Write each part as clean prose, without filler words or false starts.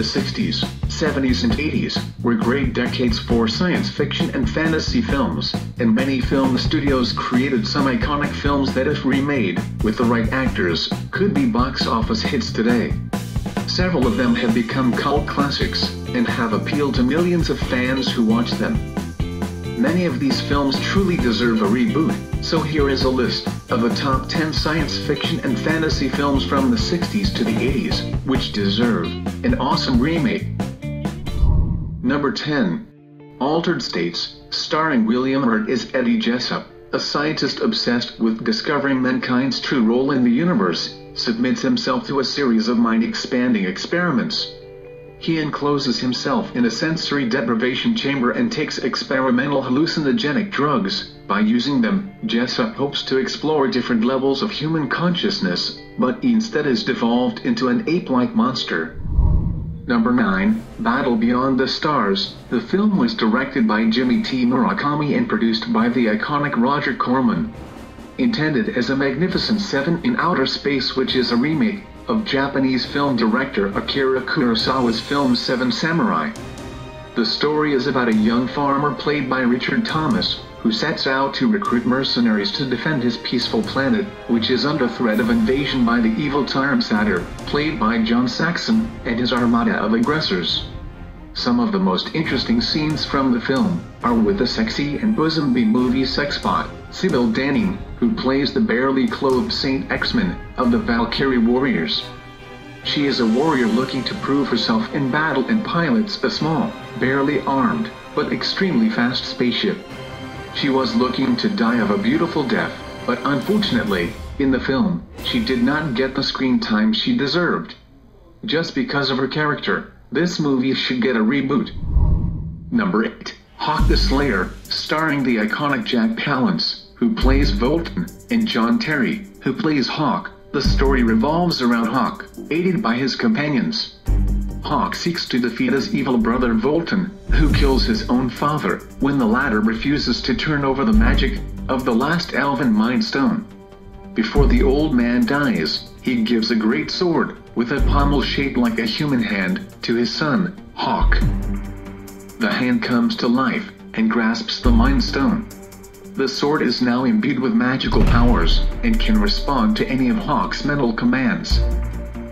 The 60s, 70s and 80s were great decades for science fiction and fantasy films, and many film studios created some iconic films that, if remade with the right actors, could be box office hits today. Several of them have become cult classics, and have appealed to millions of fans who watch them. Many of these films truly deserve a reboot, so here is a list of the top 10 science fiction and fantasy films from the 60s to the 80s, which deserve an awesome remake. Number 10. Altered States, starring William Hurt as Eddie Jessup, a scientist obsessed with discovering mankind's true role in the universe, submits himself to a series of mind-expanding experiments. He encloses himself in a sensory deprivation chamber and takes experimental hallucinogenic drugs. By using them, Jessup hopes to explore different levels of human consciousness, but instead is devolved into an ape-like monster. Number 9. Battle Beyond the Stars. The film was directed by Jimmy T. Murakami and produced by the iconic Roger Corman. Intended as a Magnificent Seven in Outer Space, which is a remake of Japanese film director Akira Kurosawa's film Seven Samurai. The story is about a young farmer played by Richard Thomas, who sets out to recruit mercenaries to defend his peaceful planet, which is under threat of invasion by the evil Tyrant Satyr, played by John Saxon, and his armada of aggressors. Some of the most interesting scenes from the film are with the sexy and bosom-bee movie sexbot, Sybil Danning, who plays the barely clothed Saint X-Men of the Valkyrie Warriors. She is a warrior looking to prove herself in battle and pilots a small, barely armed, but extremely fast spaceship. She was looking to die of a beautiful death, but unfortunately, in the film, she did not get the screen time she deserved. Just because of her character, this movie should get a reboot. Number 8. Hawk the Slayer, starring the iconic Jack Palance, who plays Volton, and John Terry, who plays Hawk. The story revolves around Hawk, aided by his companions. Hawk seeks to defeat his evil brother Volton, who kills his own father, when the latter refuses to turn over the magic of the last elven Mind Stone. Before the old man dies, he gives a great sword, with a pommel shaped like a human hand, to his son, Hawk. The hand comes to life, and grasps the Mind Stone. The sword is now imbued with magical powers, and can respond to any of Hawk's mental commands.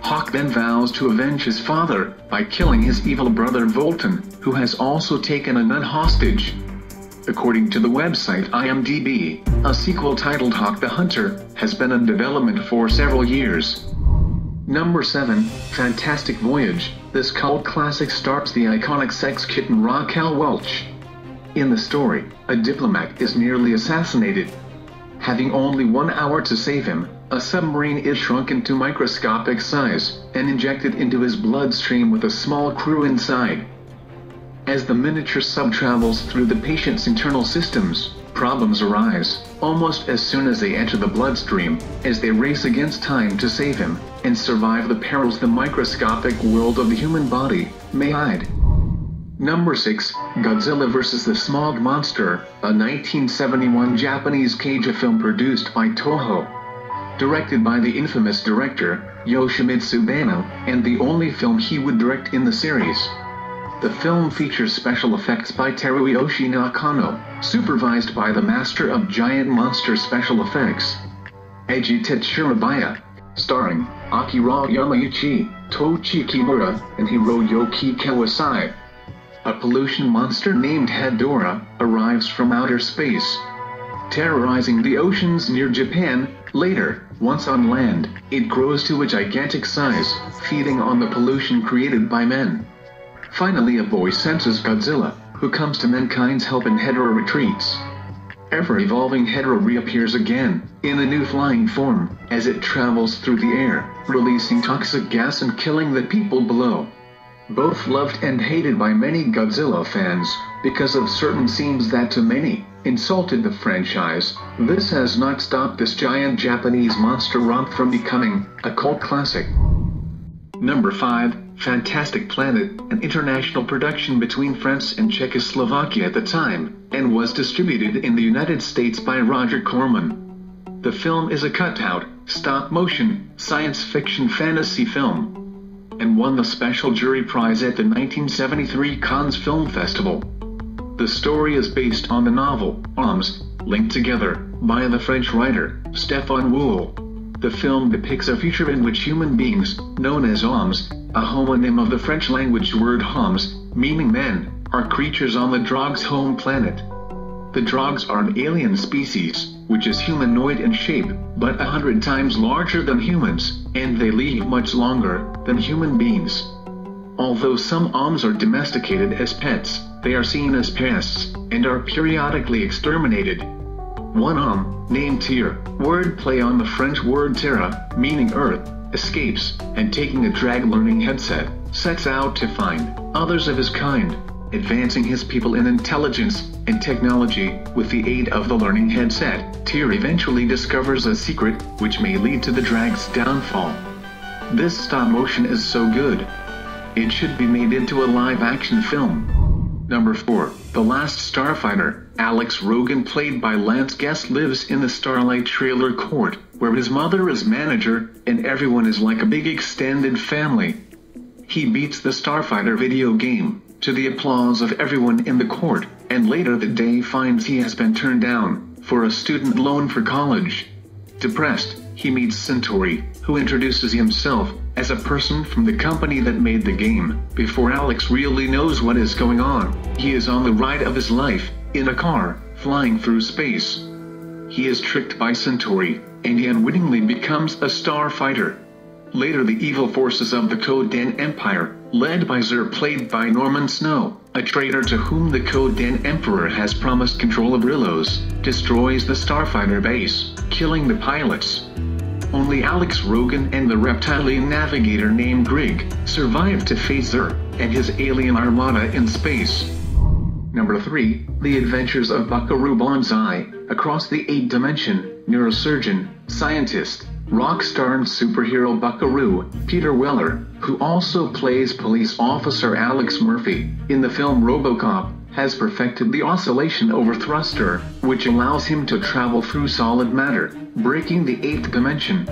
Hawk then vows to avenge his father, by killing his evil brother Volton, who has also taken a nun hostage. According to the website IMDb, a sequel titled Hawk the Hunter has been in development for several years. Number 7. Fantastic Voyage. This cult classic stars the iconic sex kitten Raquel Welch. In the story, a diplomat is nearly assassinated. Having only 1 hour to save him, a submarine is shrunken to microscopic size, and injected into his bloodstream with a small crew inside. As the miniature sub travels through the patient's internal systems, problems arise, almost as soon as they enter the bloodstream, as they race against time to save him, and survive the perils the microscopic world of the human body may hide. Number 6. Godzilla vs. the Smog Monster, a 1971 Japanese kaiju film produced by Toho. Directed by the infamous director, Yoshimitsu Banno, and the only film he would direct in the series. The film features special effects by Teruyoshi Nakano, supervised by the master of giant monster special effects, Eiji Tetsurabaya, starring Akira Yamauchi, Tochi Kimura, and Hiroyuki Kawasai. A pollution monster named Hedorah arrives from outer space, terrorizing the oceans near Japan. Later, once on land, it grows to a gigantic size, feeding on the pollution created by men. Finally, a boy senses Godzilla, who comes to mankind's help, and Hedorah retreats. Ever-evolving Hedorah reappears again, in a new flying form, as it travels through the air, releasing toxic gas and killing the people below. Both loved and hated by many Godzilla fans, because of certain scenes that to many insulted the franchise, this has not stopped this giant Japanese monster romp from becoming a cult classic. Number 5. Fantastic Planet, an international production between France and Czechoslovakia at the time, and was distributed in the United States by Roger Corman. The film is a cutout, stop-motion, science fiction fantasy film. and won the special jury prize at the 1973 Cannes Film Festival. The story is based on the novel, Hommes, Linked Together, by the French writer, Stéphane Wool. The film depicts a future in which human beings, known as hommes, a homonym of the French language word homs, meaning men, are creatures on the Drogs' home planet. The Drogs are an alien species, which is humanoid in shape, but 100 times larger than humans, and they live much longer than human beings. Although some hommes are domesticated as pets, they are seen as pests, and are periodically exterminated. One homme, named Tyr, wordplay on the French word terra, meaning earth, escapes, and taking a drag learning headset, sets out to find others of his kind, advancing his people in intelligence and technology. With the aid of the learning headset, Tyr eventually discovers a secret, which may lead to the drag's downfall. This stop motion is so good, it should be made into a live-action film. Number 4. The Last Starfighter. Alex Rogan, played by Lance Guest, lives in the Starlight Trailer Court, where his mother is manager, and everyone is like a big extended family. He beats the Starfighter video game, to the applause of everyone in the court, and later that day finds he has been turned down for a student loan for college. Depressed, he meets Centauri, who introduces himself as a person from the company that made the game. Before Alex really knows what is going on, he is on the ride of his life, in a car, flying through space. He is tricked by Centauri, and he unwittingly becomes a starfighter. Later, the evil forces of the Codan Empire, led by Zer, played by Norman Snow, a traitor to whom the Codan Emperor has promised control of Rilos, destroys the starfighter base, killing the pilots. Only Alex Rogan and the reptilian navigator named Grig survive to face Zer and his alien armada in space. Number 3. The Adventures of Buckaroo Banzai. Across the 8th dimension, neurosurgeon, scientist, rock star and superhero Buckaroo, Peter Weller, who also plays police officer Alex Murphy in the film RoboCop, has perfected the oscillation over thruster, which allows him to travel through solid matter, breaking the 8th dimension.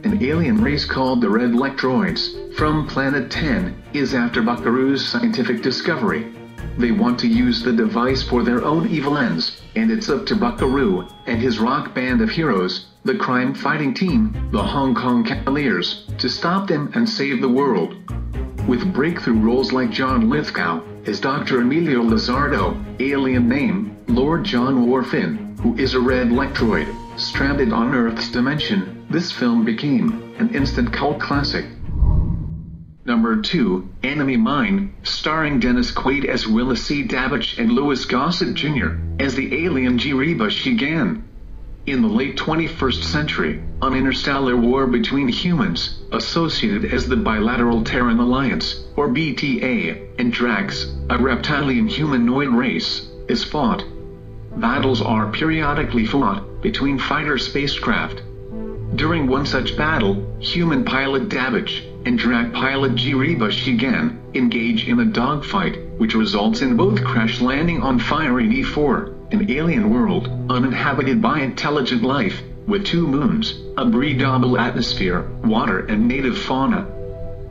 An alien race called the Red Electroids, from Planet 10, is after Buckaroo's scientific discovery. They want to use the device for their own evil ends, and it's up to Buckaroo and his rock band of heroes, the crime-fighting team, the Hong Kong Cavaliers, to stop them and save the world. With breakthrough roles like John Lithgow as Dr. Emilio Lizardo, alien name, Lord John Warfin, who is a red electroid, stranded on Earth's dimension, this film became an instant cult classic. Number 2, Enemy Mine, starring Dennis Quaid as Willis C. Dabbich and Louis Gossett Jr. as the alien Jiraiya Shigan. In the late 21st century, an interstellar war between humans, associated as the Bilateral Terran Alliance, or BTA, and Drax, a reptilian humanoid race, is fought. Battles are periodically fought between fighter spacecraft. During one such battle, human pilot Dabbich and Drac pilot Jiraiya Shigan engage in a dogfight, which results in both crash landing on fiery E4, an alien world, uninhabited by intelligent life, with 2 moons, a breathable atmosphere, water and native fauna.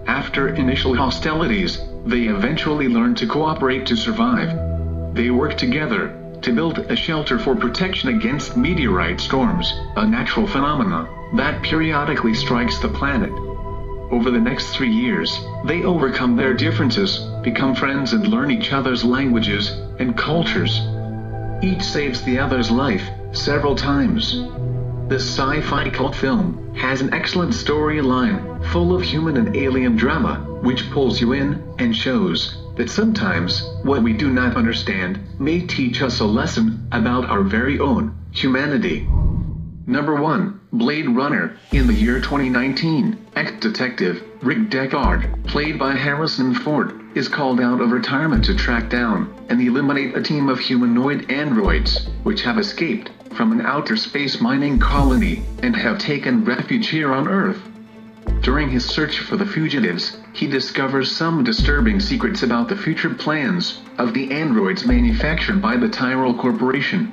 After initial hostilities, they eventually learn to cooperate to survive. They work together to build a shelter for protection against meteorite storms, a natural phenomenon that periodically strikes the planet. Over the next 3 years, they overcome their differences, become friends and learn each other's languages and cultures. Each saves the other's life several times. This sci-fi cult film has an excellent storyline, full of human and alien drama, which pulls you in and shows that sometimes what we do not understand may teach us a lesson about our very own humanity. Number 1, Blade Runner. In the year 2019, ex-detective Rick Deckard, played by Harrison Ford, is called out of retirement to track down and eliminate a team of humanoid androids, which have escaped from an outer space mining colony and have taken refuge here on Earth. During his search for the fugitives, he discovers some disturbing secrets about the future plans of the androids manufactured by the Tyrell Corporation.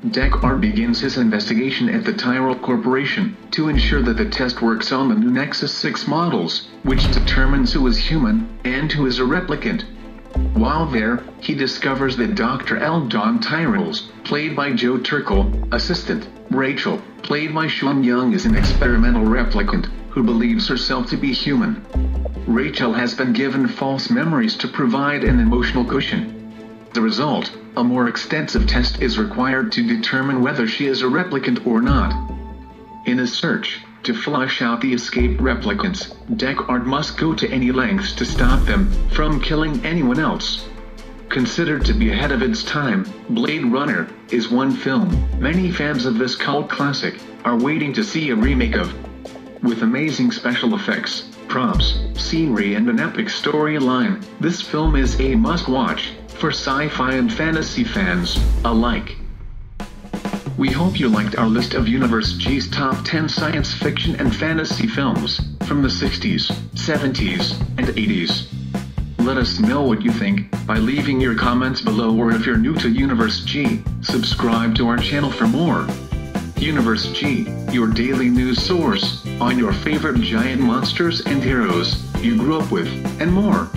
Deckard begins his investigation at the Tyrell Corporation to ensure that the test works on the new Nexus 6 models, which determines who is human and who is a replicant. While there, he discovers that Dr. Eldon Tyrell's, played by Joe Turkel, assistant, Rachel, played by Sean Young, is an experimental replicant who believes herself to be human. Rachel has been given false memories to provide an emotional cushion. The result, a more extensive test is required to determine whether she is a replicant or not. In his search to flush out the escaped replicants, Deckard must go to any lengths to stop them from killing anyone else. Considered to be ahead of its time, Blade Runner is one film many fans of this cult classic are waiting to see a remake of. With amazing special effects, props, scenery and an epic storyline, this film is a must-watch for sci-fi and fantasy fans alike. We hope you liked our list of Universe G's top 10 science fiction and fantasy films from the 60s, 70s, and 80s. Let us know what you think by leaving your comments below, or if you're new to Universe G, subscribe to our channel for more. Universe G, your daily news source on your favorite giant monsters and heroes you grew up with, and more.